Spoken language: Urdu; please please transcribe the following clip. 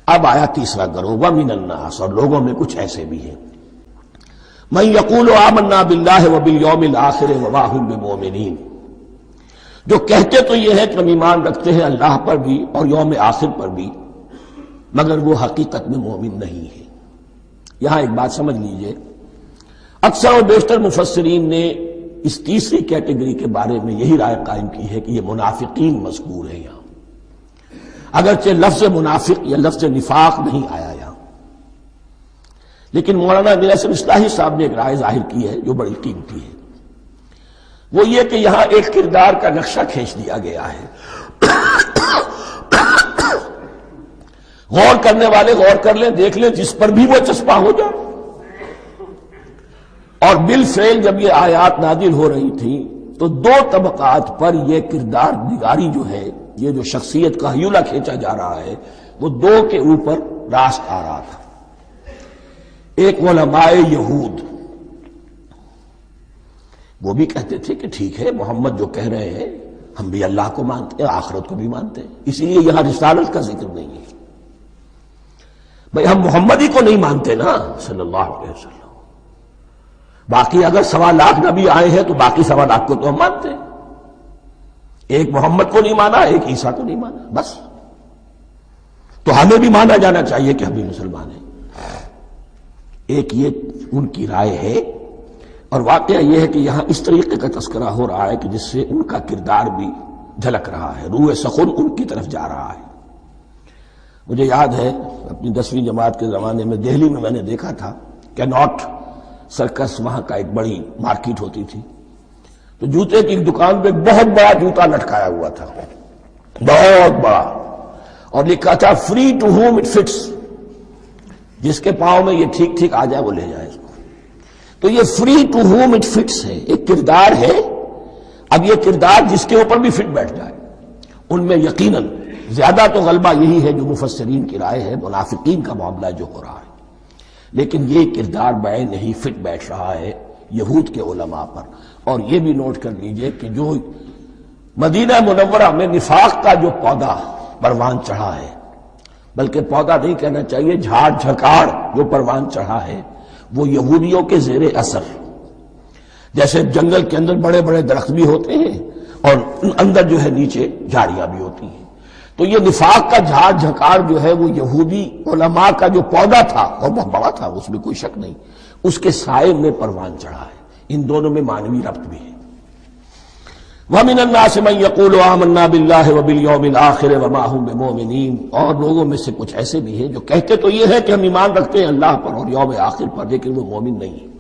اب آیا تیسرا گروہ، وَمِنَ النَّاسِ، اور لوگوں میں کچھ ایسے بھی ہیں، مَن يَقُولُ آمَنَّا بِاللَّهِ وَبِالْيَوْمِ الْآخِرِ وَمَا هُم بِمُؤْمِنِينَ، جو کہتے تو یہ ہے کہ ہم ایمان رکھتے ہیں اللہ پر بھی اور یوم آخر پر بھی، مگر وہ حقیقت میں مومن نہیں ہے۔ یہاں ایک بات سمجھ لیجئے، اکثر و بیشتر مفسرین نے اس تیسری کیٹیگری کے بارے میں یہی رائے قائم کی ہے کہ یہ منافقین مذکور ہیں یہاں، اگرچہ لفظ منافق یا لفظ نفاق نہیں آیا یہاں، لیکن مولانا امیر احسن اصلاحی صاحب نے ایک رائے ظاہر کی ہے جو بڑی قیمتی ہے، وہ یہ کہ یہاں ایک کردار کا نقشہ کھینچ دیا گیا ہے۔ غور کرنے والے غور کر لیں، دیکھ لیں، جس پر بھی وہ چسپاں ہو جائے۔ اور بالفعل جب یہ آیات نازل ہو رہی تھیں تو دو طبقات پر یہ کردار نگاری جو ہے، یہ جو شخصیت کا ہیولہ کھینچا جا رہا ہے، وہ دو کے اوپر راست آ رہا تھا۔ ایک علماء یہود، وہ بھی کہتے تھے کہ ٹھیک ہے محمد جو کہہ رہے ہیں، ہم بھی اللہ کو مانتے ہیں، آخرت کو بھی مانتے ہیں، اسی لیے یہاں رسالت کا ذکر نہیں ہے۔ بھئی ہم محمد ہی کو نہیں مانتے نا صلی اللہ علیہ وسلم، باقی اگر 1.25 لاکھ نبی آئے ہیں تو باقی 1.25 لاکھ کو تو ہم مانتے ہیں، ایک محمد کو نہیں مانا، ایک عیسیٰ کو نہیں مانا، بس۔ تو ہمیں بھی مانا جانا چاہیے کہ ہم بھی مسلمان ہیں۔ ایک یہ ان کی رائے ہے، اور واقعہ یہ ہے کہ یہاں اس طریقے کا تذکرہ ہو رہا ہے کہ جس سے ان کا کردار بھی جھلک رہا ہے، روح سخن ان کی طرف جا رہا ہے۔ مجھے یاد ہے اپنی 10ویں جماعت کے زمانے میں دہلی میں نے دیکھا تھا کہ ناٹ سرکس، وہاں کا ایک بڑی مارکیٹ ہوتی تھی، تو جوتے کی ایک دکان پہ بہت بڑا جوتا لٹکایا ہوا تھا، بہت بڑا، اور لکھا تھا free to home it fits, جس کے پاؤں میں یہ ٹھیک ٹھیک آ جائے وہ لے جائے اس کو۔ تو یہ free to home it fits ہے، ایک کردار ہے، اب یہ کردار جس کے اوپر بھی فٹ بیٹھ جائے۔ ان میں یقیناً زیادہ تو غلبہ یہی ہے جو مفسرین کی رائے ہے، منافقین کا معاملہ جو ہو رہا ہے، لیکن یہ کردار بعین نہیں فٹ بیٹھ رہا ہے یہود کے علماء پر۔ اور یہ بھی نوٹ کر لیجئے کہ جو مدینہ منورہ میں نفاق کا جو پودا پروان چڑھا ہے، بلکہ پودا نہیں کہنا چاہیے، جھاڑ جھکاڑ جو پروان چڑھا ہے، وہ یہودیوں کے زیر اثر، جیسے جنگل کے اندر بڑے بڑے درخت بھی ہوتے ہیں اور اندر جو ہے نیچے جھاڑیاں بھی ہوتی ہیں، تو یہ نفاق کا جھاڑ جھکاڑ جو ہے وہ یہودی علماء کا جو پودا تھا اور بہت بڑا تھا، اس میں کوئی شک نہیں، اس کے سائے میں پروان چڑھا ہے۔ ان دونوں میں معنوی ربط بھی ہے۔ وَمِنَ النَّاسِ مَن يَقُولُ آمَنَّا بِاللَّهِ وَبِالْيَوْمِ الْآخِرِ وَمَا هُم بِمُؤْمِنِينَ، اور لوگوں میں سے کچھ ایسے بھی ہیں جو کہتے تو یہ ہے کہ ہم ایمان رکھتے ہیں اللہ پر اور یوم آخر پر، لیکن وہ مومن نہیں ہیں۔